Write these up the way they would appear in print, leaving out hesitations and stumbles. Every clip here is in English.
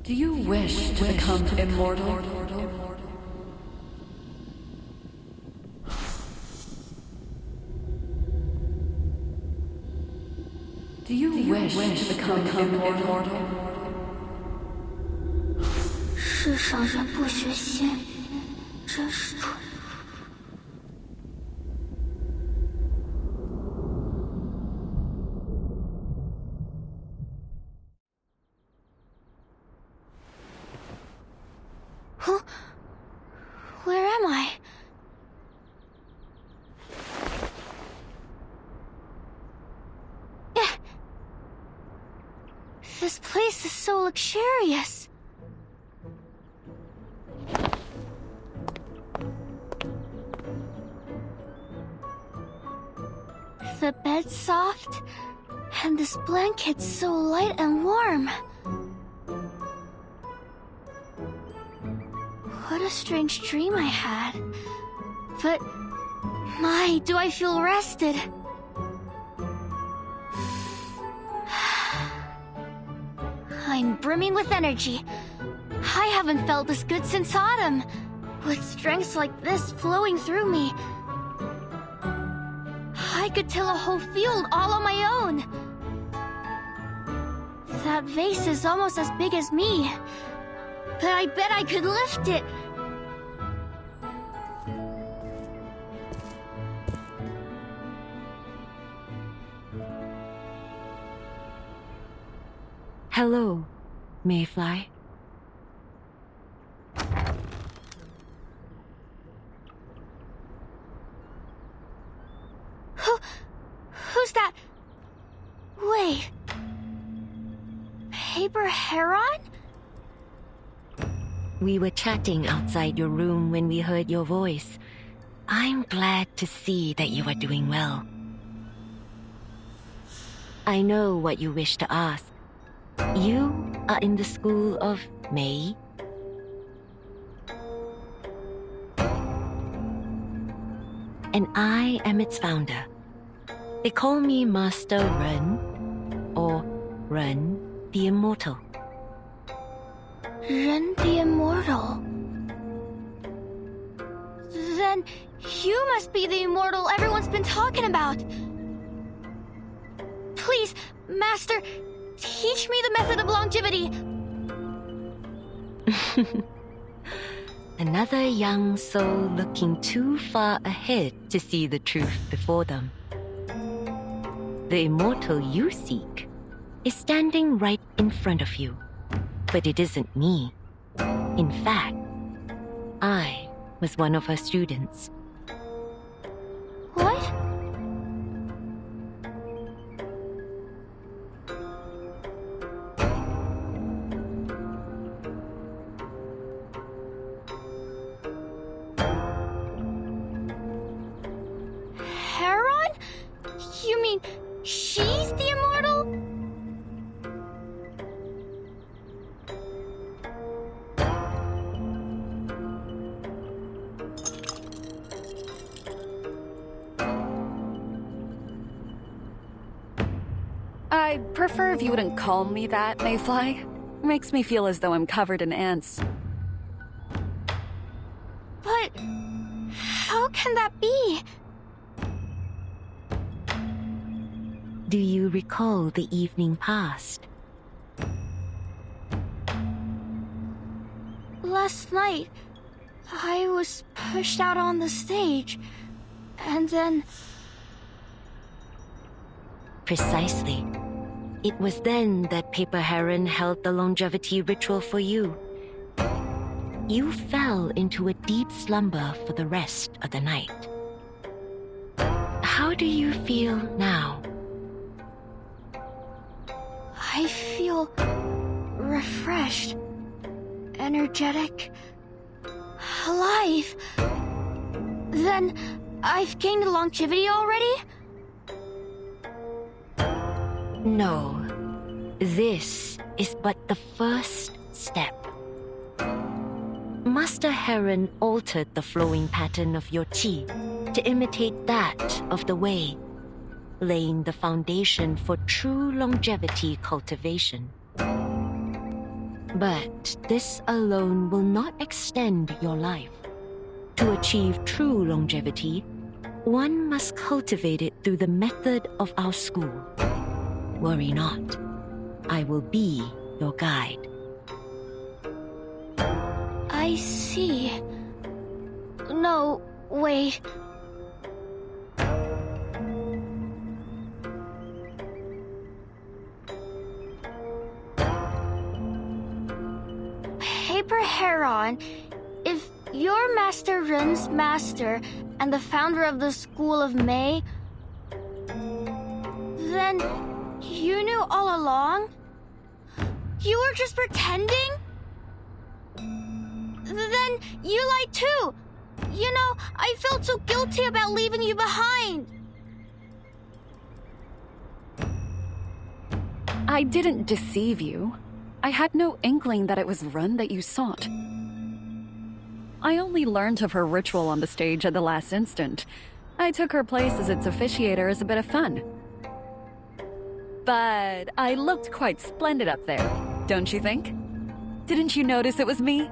Do you wish to become immortal? Do you wish to become immortal? 世上人不学仙，真是蠢。Huh? Where am I? This place is so luxurious. The bed's soft, and this blanket's so light and warm. What a strange dream I had. But, my, do I feel rested. I'm brimming with energy. I haven't felt this good since autumn. With strengths like this flowing through me, I could till a whole field all on my own. That vase is almost as big as me, but I bet I could lift it. Hello, Mayfly. Who's that? Wait. Paper Heron? We were chatting outside your room when we heard your voice. I'm glad to see that you are doing well. I know what you wish to ask. You are in the school of May? And I am its founder. They call me Master Ren, or Ren the Immortal. Ren the Immortal. Then you must be the immortal everyone's been talking about. Please, Master, teach me the method of longevity. Another young soul looking too far ahead to see the truth before them. The immortal you seek is standing right in front of you, but it isn't me. In fact, I was one of her students. What? Heron? You mean she's the immortal? I'd prefer if you wouldn't call me that, Mayfly. Makes me feel as though I'm covered in ants. But how can that be? Do you recall the evening past? Last night, I was pushed out on the stage, and then... Precisely. It was then that Paper Heron held the longevity ritual for you. You fell into a deep slumber for the rest of the night. How do you feel now? I feel refreshed, energetic, alive. Then I've gained longevity already? No, this is but the first step. Master Heron altered the flowing pattern of your qi to imitate that of the Wei, laying the foundation for true longevity cultivation. But this alone will not extend your life. To achieve true longevity, one must cultivate it through the method of our school. Worry not. I will be your guide. I see. No, wait. Paper Heron, if you're Master Rin's master and the founder of the School of May, then you knew all along? You were just pretending? Then you lied too! You know, I felt so guilty about leaving you behind! I didn't deceive you. I had no inkling that it was Ren that you sought. I only learned of her ritual on the stage at the last instant. I took her place as its officiator as a bit of fun. But I looked quite splendid up there, don't you think? Didn't you notice it was me?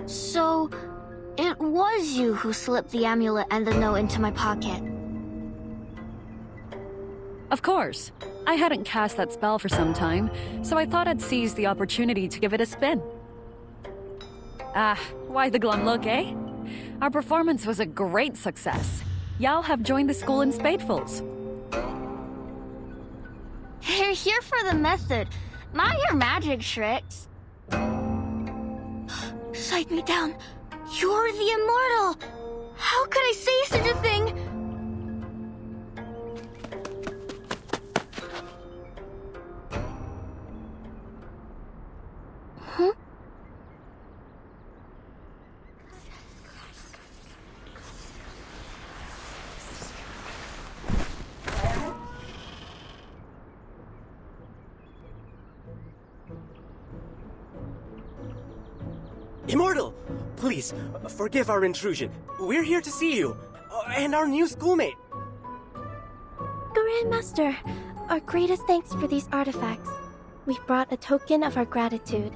So, it was you who slipped the amulet and the note into my pocket. Of course. I hadn't cast that spell for some time, so I thought I'd seize the opportunity to give it a spin. Ah, why the glum look, eh? Our performance was a great success. Y'all have joined the school in spadefuls. They're here for the method, not your magic tricks. Sight me down. You're the immortal! How could I say such a thing? Huh? Immortal! Please, forgive our intrusion. We're here to see you, and our new schoolmate. Grandmaster, our greatest thanks for these artifacts. We've brought a token of our gratitude.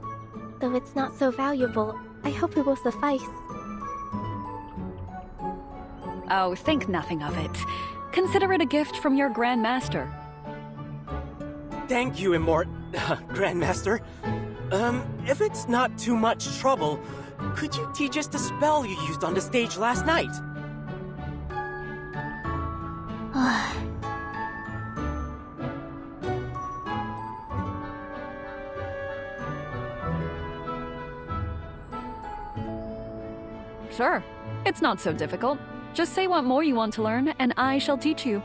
Though it's not so valuable, I hope it will suffice. Oh, think nothing of it. Consider it a gift from your Grandmaster. Thank you, Grandmaster. If it's not too much trouble, could you teach us the spell you used on the stage last night? Sure. It's not so difficult. Just say what more you want to learn, and I shall teach you.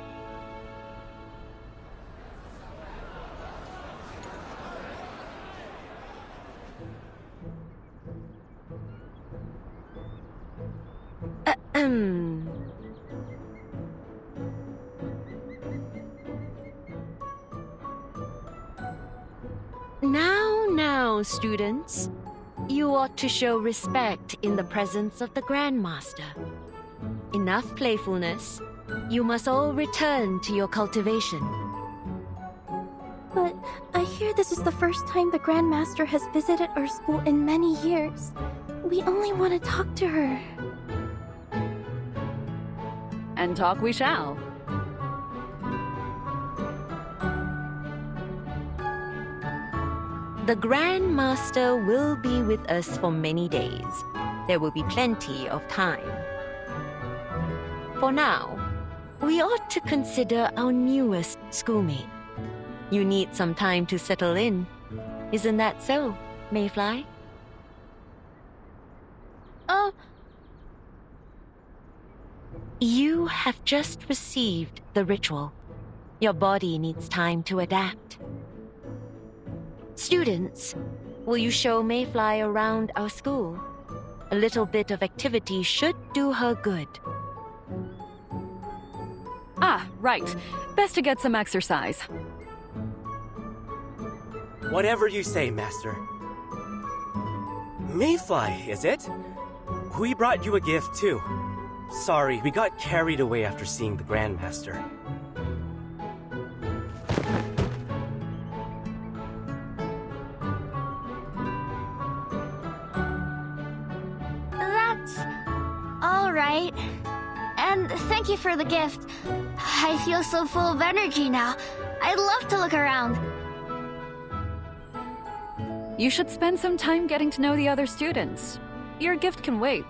Now, students. You ought to show respect in the presence of the Grandmaster. Enough playfulness. You must all return to your cultivation. But I hear this is the first time the Grandmaster has visited our school in many years. We only want to talk to her. And talk we shall. The Grandmaster will be with us for many days. There will be plenty of time. For now, we ought to consider our newest schoolmate. You need some time to settle in. Isn't that so, Mayfly? You have just received the ritual. Your body needs time to adapt. Students, will you show Mayfly around our school? A little bit of activity should do her good. Ah, right. Best to get some exercise. Whatever you say, Master. Mayfly, is it? We brought you a gift, too. Sorry, we got carried away after seeing the Grandmaster. That's all right. And thank you for the gift. I feel so full of energy now. I'd love to look around. You should spend some time getting to know the other students. Your gift can wait.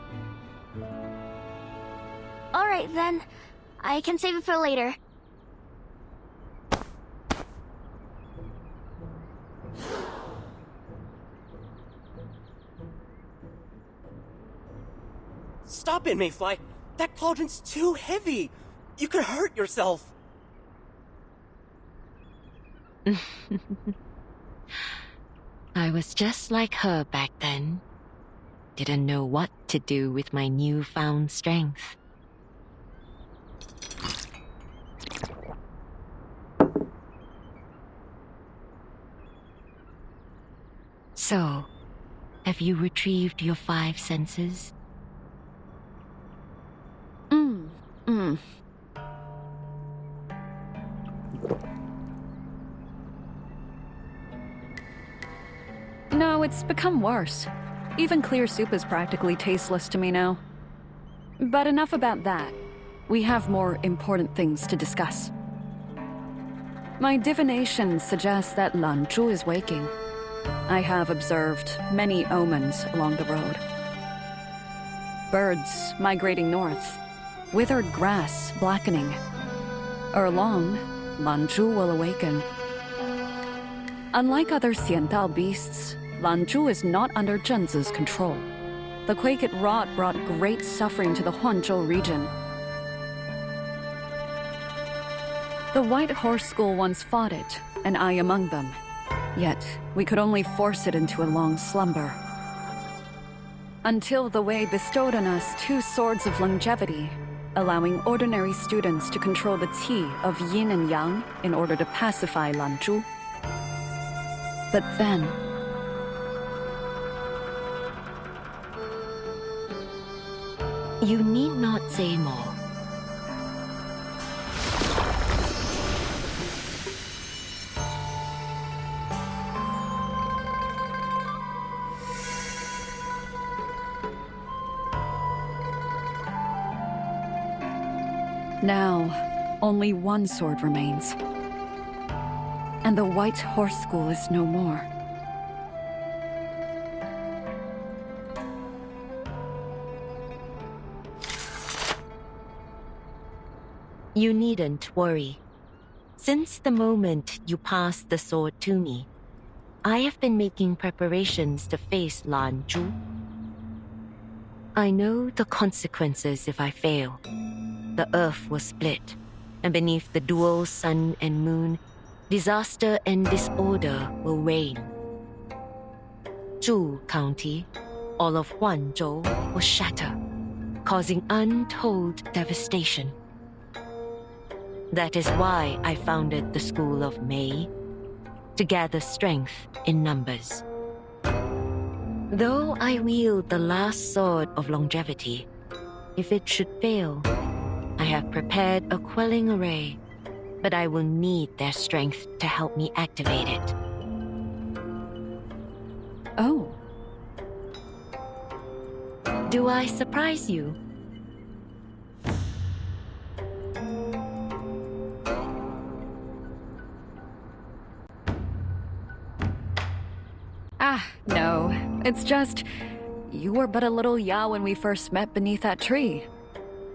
All right then. I can save it for later. Stop it, Mayfly! That cauldron's too heavy! You could hurt yourself! I was just like her back then. Didn't know what to do with my newfound strength. So, have you retrieved your 5 senses? No, it's become worse. Even clear soup is practically tasteless to me now. But enough about that. We have more important things to discuss. My divination suggests that Lanzhu is waking. I have observed many omens along the road. Birds migrating north, withered grass blackening. Ere long, Lanzhu will awaken. Unlike other Xiandao beasts, Lanzhu is not under Zhenzi's control. The quake it wrought brought great suffering to the Huanzhou region. The White Horse School once fought it, and I among them. Yet, we could only force it into a long slumber. Until the Wei bestowed on us 2 swords of longevity, allowing ordinary students to control the qi of yin and yang in order to pacify Lanzhu. But then... You need not say more. Now, only one sword remains. And the White Horse School is no more. You needn't worry. Since the moment you passed the sword to me, I have been making preparations to face Lanzhu. I know the consequences if I fail. The earth will split, and beneath the dual sun and moon, disaster and disorder will reign. Zhu County, all of Huanzhou, will shatter, causing untold devastation. That is why I founded the School of Mei, to gather strength in numbers. Though I wield the last sword of longevity, if it should fail, I have prepared a quelling array, but I will need their strength to help me activate it. Oh. Do I surprise you? No. It's just... You were but a little Yao when we first met beneath that tree.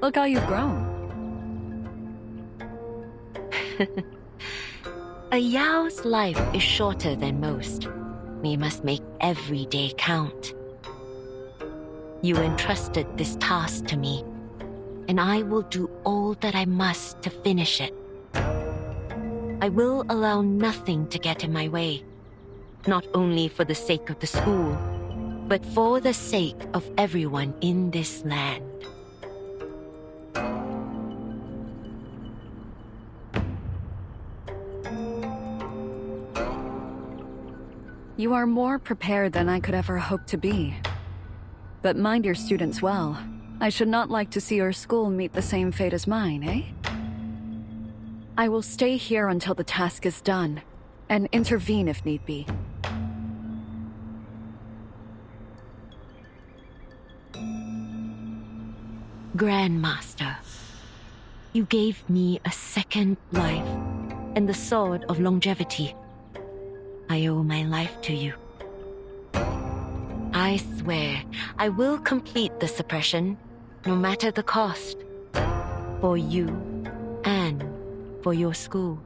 Look how you've grown. A Yao's life is shorter than most. We must make every day count. You entrusted this task to me, and I will do all that I must to finish it. I will allow nothing to get in my way, not only for the sake of the school, but for the sake of everyone in this land. You are more prepared than I could ever hope to be. But mind your students well. I should not like to see your school meet the same fate as mine, eh? I will stay here until the task is done, and intervene if need be. Grandmaster, you gave me a second life and the sword of longevity. I owe my life to you. I swear I will complete the suppression, no matter the cost, for you and for your school.